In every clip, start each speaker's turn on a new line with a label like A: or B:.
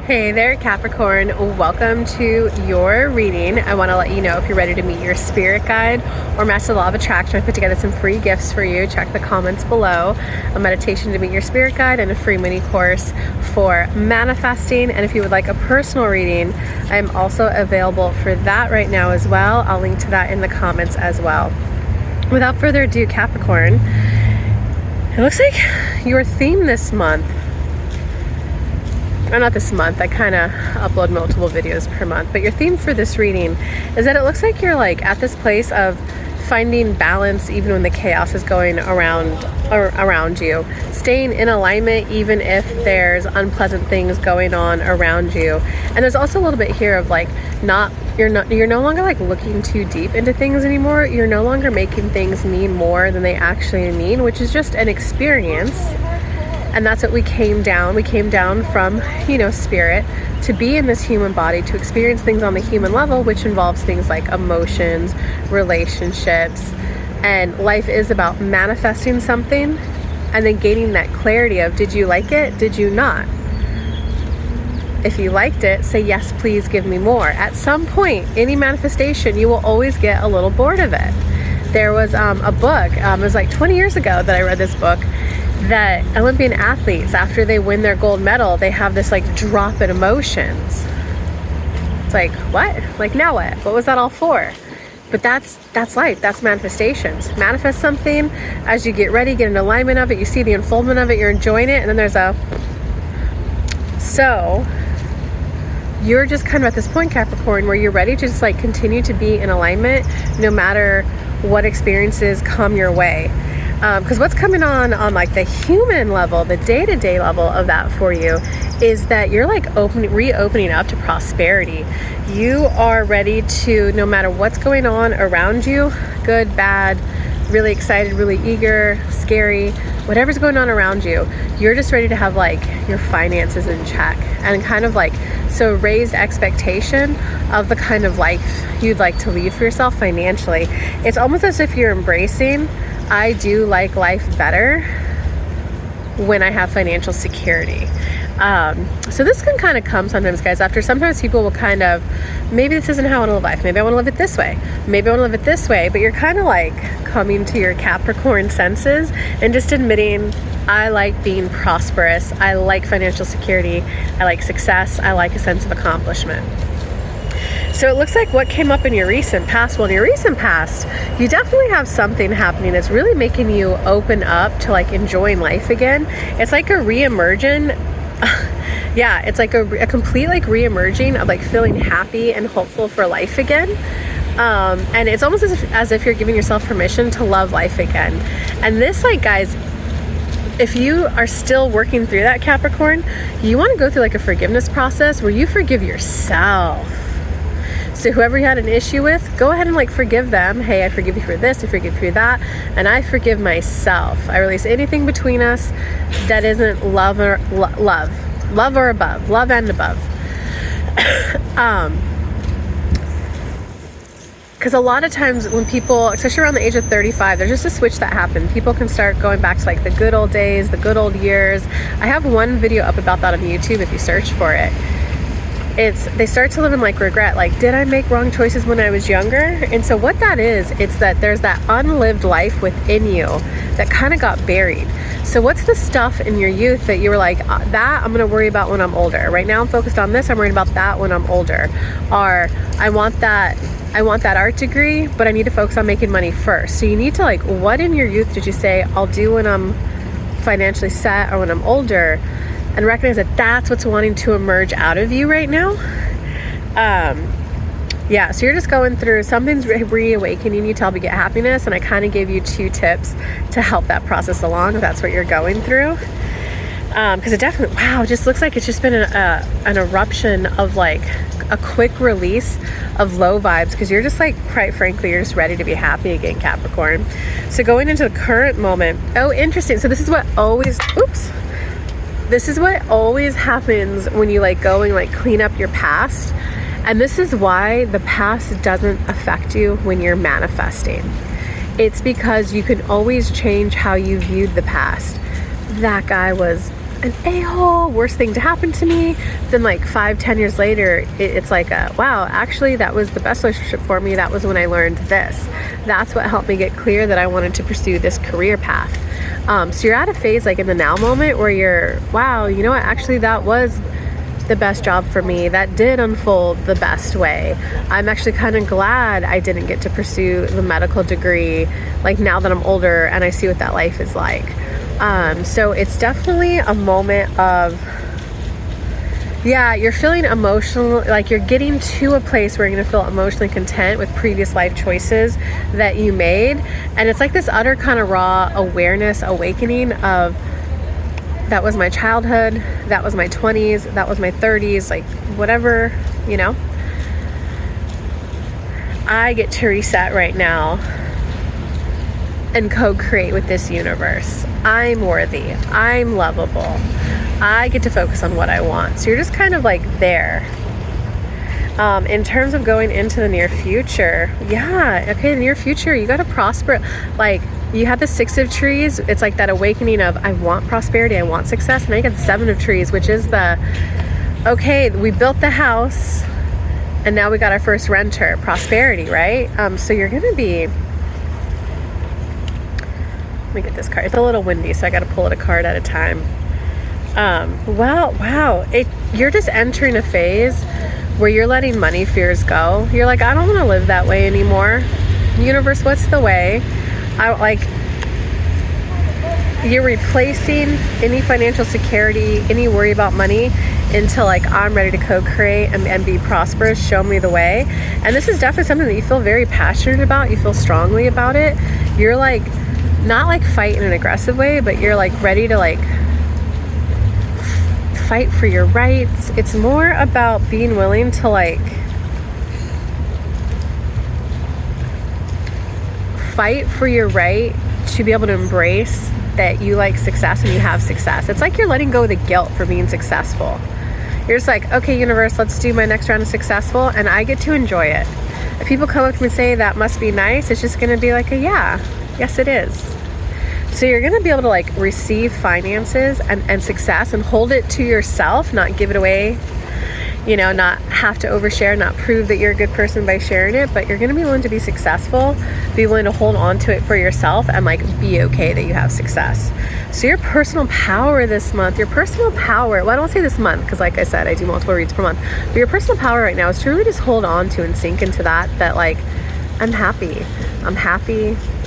A: Hey there, Capricorn. Welcome to your reading. I want to let you know if you're ready to meet your spirit guide or master the law of attraction. I put together some free gifts for you. Check the comments below. A meditation to meet your spirit guide and a free mini course for manifesting. And if you would like a personal reading, I'm also available for that right now as well. I'll link to that in the comments as well. Without further ado, Capricorn, it looks like your theme this month, or not this month, I kind of upload multiple videos per month, but your theme for this reading is that it looks like you're like at this place of finding balance even when the chaos is going around you, staying in alignment even if there's unpleasant things going on around you. And there's also a little bit here of like you're no longer like looking too deep into things anymore. You're no longer making things mean more than they actually mean, which is just an experience. And that's what we came down. We came down from, spirit to be in this human body, to experience things on the human level, which involves things like emotions, relationships. And life is about manifesting something and then gaining that clarity of, did you like it? Did you not? If you liked it, say, yes, please give me more. At some point, any manifestation, you will always get a little bored of it. There was a book, it was like 20 years ago that I read this book, that Olympian athletes, after they win their gold medal, they have this like drop in emotions. It's like, what? Like, now what? What was that all for? But that's life. That's manifestations. Manifest something as you get ready, get an alignment of it, you see the unfoldment of it, you're enjoying it, and then there's so you're just kind of at this point, Capricorn, where you're ready to just like continue to be in alignment no matter what experiences come your way. Because what's coming on like the human level, the day-to-day level of that for you is that you're like reopening up to prosperity. You are ready to, no matter what's going on around you, good, bad, really excited, really eager, scary, whatever's going on around you, you're just ready to have like your finances in check and kind of like, so raised expectation of the kind of life you'd like to lead for yourself financially. It's almost as if you're embracing, I do like life better when I have financial security. So this can kind of come sometimes, guys, after sometimes people will kind of, maybe this isn't how I want to live life. Maybe I want to live it this way. Maybe I want to live it this way. But you're kind of like coming to your Capricorn senses and just admitting, I like being prosperous. I like financial security. I like success. I like a sense of accomplishment. So it looks like what came up in your recent past, well, in your recent past, you definitely have something happening that's really making you open up to like enjoying life again. It's like a re-emerging, yeah, it's like a complete like re-emerging of like feeling happy and hopeful for life again. And it's almost as if you're giving yourself permission to love life again. And this, like, guys, if you are still working through that, Capricorn, you want to go through like a forgiveness process where you forgive yourself. So whoever you had an issue with, go ahead and like forgive them. Hey, I forgive you for this, I forgive you for that, and I forgive myself. I release anything between us that isn't love or above, love and above. Because a lot of times when people, especially around the age of 35, there's just a switch that happened. People can start going back to like the good old days, the good old years. I have one video up about that on YouTube if you search for it. They start to live in like regret, like, did I make wrong choices when I was younger? And so what that is, it's that there's that unlived life within you that kind of got buried. So what's the stuff in your youth that you were like, that I'm going to worry about when I'm older. Right now I'm focused on this, I'm worried about that when I'm older. Or I want that art degree, but I need to focus on making money first. So you need to like, what in your youth did you say, I'll do when I'm financially set or when I'm older? And recognize that that's what's wanting to emerge out of you right now. Yeah, so you're just going through, something's reawakening you to help you get happiness. And I kind of gave you 2 tips to help that process along if that's what you're going through. Because it definitely, wow, it just looks like it's just been an eruption of like a quick release of low vibes, because you're just like, quite frankly, you're just ready to be happy again, Capricorn. So going into the current moment, oh, interesting. So this is what always happens when you like go and like clean up your past. And this is why the past doesn't affect you when you're manifesting. It's because you can always change how you viewed the past. That guy was an a-hole, worst thing to happen to me. Then like 5-10 years later, it's like, wow, actually that was the best relationship for me. That was when I learned this. That's what helped me get clear that I wanted to pursue this career path. So you're at a phase like in the now moment where you're, wow, you know what, actually that was the best job for me. That did unfold the best way. I'm actually kind of glad I didn't get to pursue the medical degree, like now that I'm older and I see what that life is like. So it's definitely a moment of, yeah, you're feeling emotional, like you're getting to a place where you're going to feel emotionally content with previous life choices that you made. And it's like this utter kind of raw awareness, awakening of, that was my childhood, that was my 20s, that was my 30s, like whatever, you know. I get to reset right now and co-create with this universe. I'm worthy. I'm lovable. I get to focus on what I want. So you're just kind of like there. In terms of going into the near future, yeah, okay, the near future, you got to prosper. Like, you have the 6 of trees. It's like that awakening of, I want prosperity, I want success. Now you got the 7 of trees, which is the, okay, we built the house and now we got our first renter, prosperity, right? So you're going to be, let me get this card. It's a little windy, so I got to pull it a card at a time. Wow. You're just entering a phase where you're letting money fears go. You're like, I don't want to live that way anymore. Universe, what's the way? You're replacing any financial security, any worry about money into like, I'm ready to co-create and be prosperous. Show me the way. And this is definitely something that you feel very passionate about. You feel strongly about it. You're like, not like fight in an aggressive way, but you're like ready to like fight for your rights. It's more about being willing to like fight for your right to be able to embrace that you like success and you have success. It's like you're letting go of the guilt for being successful. You're just like, okay, universe, let's do my next round of successful and I get to enjoy it. If people come up to me and say that must be nice, it's just going to be like a yes it is. So you're going to be able to like receive finances and success and hold it to yourself, not give it away, you know, not have to overshare, not prove that you're a good person by sharing it, but you're going to be willing to be successful, be willing to hold on to it for yourself and like be okay that you have success. So your personal power this month, well, I don't say this month because like I said, I do multiple reads per month, but your personal power right now is to really just hold on to and sink into that like, I'm happy.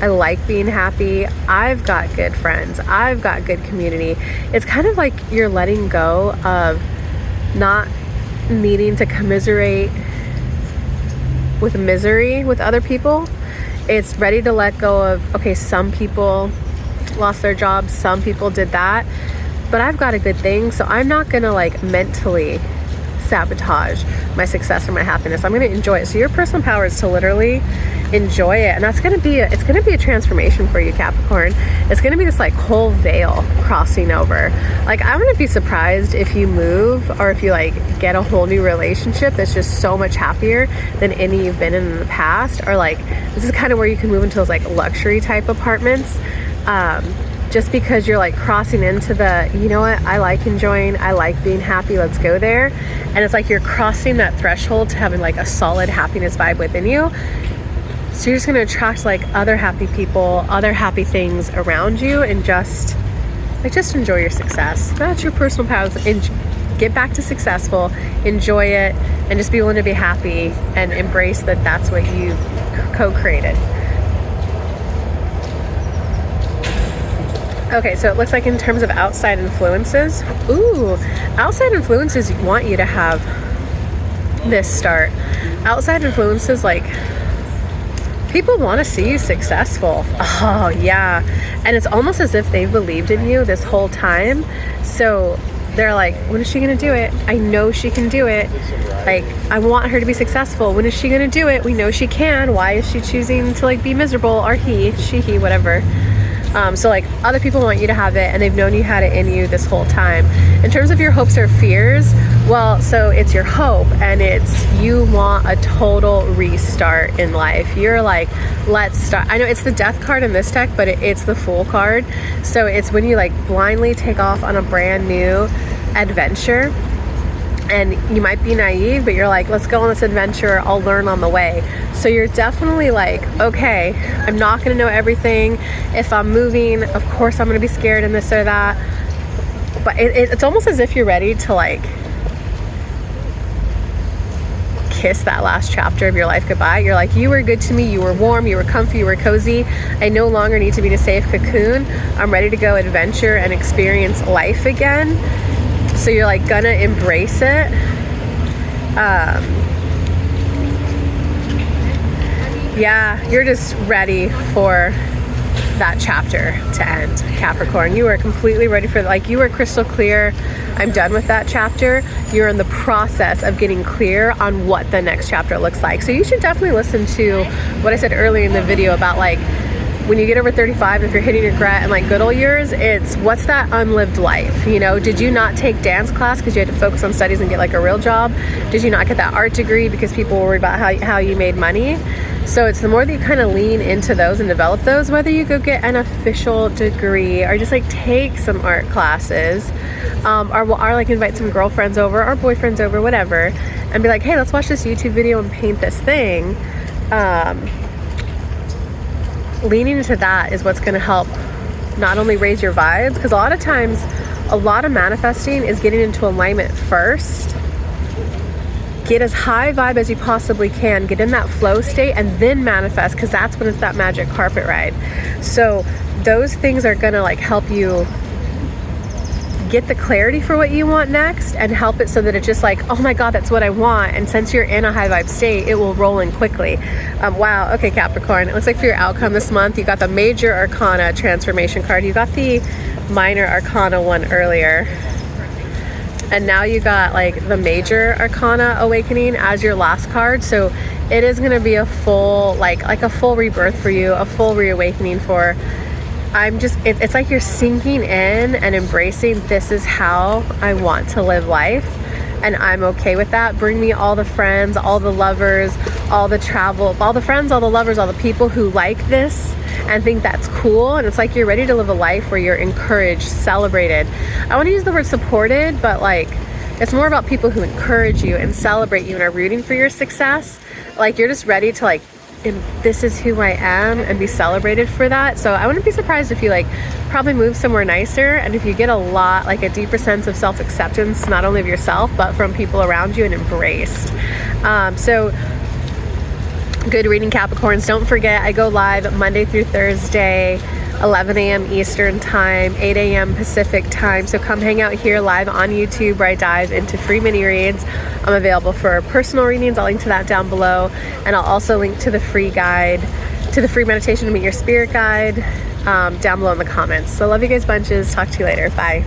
A: I like being happy. I've got good friends. I've got good community. It's kind of like you're letting go of not needing to commiserate with misery with other people. It's ready to let go of, okay, some people lost their jobs, some people did that, but I've got a good thing, so I'm not gonna like mentally sabotage my success or my happiness. I'm going to enjoy it. So your personal power is to literally enjoy it, and that's going to be it's going to be a transformation for you, Capricorn. It's going to be this like whole veil crossing over. Like, I wouldn't be surprised if you move or if you like get a whole new relationship that's just so much happier than any you've been in the past, or like this is kind of where you can move into those like luxury type apartments. Just because you're like crossing into the, you know what, I like enjoying, I like being happy, let's go there. And it's like you're crossing that threshold to having like a solid happiness vibe within you. So you're just going to attract like other happy people, other happy things around you, and just enjoy your success. That's your personal power. Get back to successful, enjoy it, and just be willing to be happy and embrace that that's what you co-created. Okay, so it looks like in terms of outside influences, outside influences want you to have this start. Outside influences, like, people want to see you successful. Oh, yeah. And it's almost as if they've believed in you this whole time. So they're like, when is she going to do it? I know she can do it. Like, I want her to be successful. When is she going to do it? We know she can. Why is she choosing to, like, be miserable? Or he, whatever. So like other people want you to have it, and they've known you had it in you this whole time. In terms of your hopes or fears, well, so it's your hope, and it's you want a total restart in life. You're like, let's start. I know it's the death card in this deck, but it's the Fool card. So it's when you like blindly take off on a brand new adventure. And you might be naive, but you're like, let's go on this adventure. I'll learn on the way. So you're definitely like, okay, I'm not going to know everything. If I'm moving, of course I'm going to be scared and this or that. But it's almost as if you're ready to like kiss that last chapter of your life goodbye. You're like, you were good to me. You were warm. You were comfy. You were cozy. I no longer need to be in a safe cocoon. I'm ready to go adventure and experience life again. So you're like gonna embrace it. Yeah, you're just ready for that chapter to end, Capricorn. You are completely ready for, like, you are crystal clear. I'm done with that chapter. You're in the process of getting clear on what the next chapter looks like. So you should definitely listen to what I said earlier in the video about like when you get over 35, if you're hitting regret and like good old years, it's what's that unlived life? You know, did you not take dance class because you had to focus on studies and get like a real job? Did you not get that art degree because people were worried about how you made money? So it's the more that you kind of lean into those and develop those, whether you go get an official degree or just like take some art classes, or like invite some girlfriends over or boyfriends over, whatever, and be like, hey, let's watch this YouTube video and paint this thing. Leaning into that is what's going to help not only raise your vibes, because a lot of times a lot of manifesting is getting into alignment first. Get as high vibe as you possibly can, get in that flow state, and then manifest, because that's when it's that magic carpet ride. So those things are going to like help you get the clarity for what you want next and help it so that it's just like, oh my God, that's what I want. And since you're in a high vibe state, it will roll in quickly. Wow. Okay, Capricorn. It looks like for your outcome this month, you got the Major Arcana transformation card. You got the Minor Arcana one earlier. And now you got like the Major Arcana awakening as your last card. So it is going to be a full, like a full rebirth for you, a full reawakening for it's like you're sinking in and embracing, this is how I want to live life, and I'm okay with that. Bring me all the friends, all the lovers, all the travel, all the friends, all the lovers, all the people who like this and think that's cool. And it's like you're ready to live a life where you're encouraged, celebrated. I want to use the word supported, but like it's more about people who encourage you and celebrate you and are rooting for your success. Like you're just ready to like, and this is who I am, and be celebrated for that. So I wouldn't be surprised if you like probably move somewhere nicer, and if you get a lot, like a deeper sense of self-acceptance, not only of yourself, but from people around you, and embraced. So good reading, Capricorns. Don't forget, I go live Monday through Thursday, 11 a.m. Eastern time, 8 a.m. Pacific time. So come hang out here live on YouTube where I dive into free mini reads. I'm available for personal readings. I'll link to that down below. And I'll also link to the free guide, to the free meditation to meet your spirit guide down below in the comments. So love you guys bunches. Talk to you later. Bye.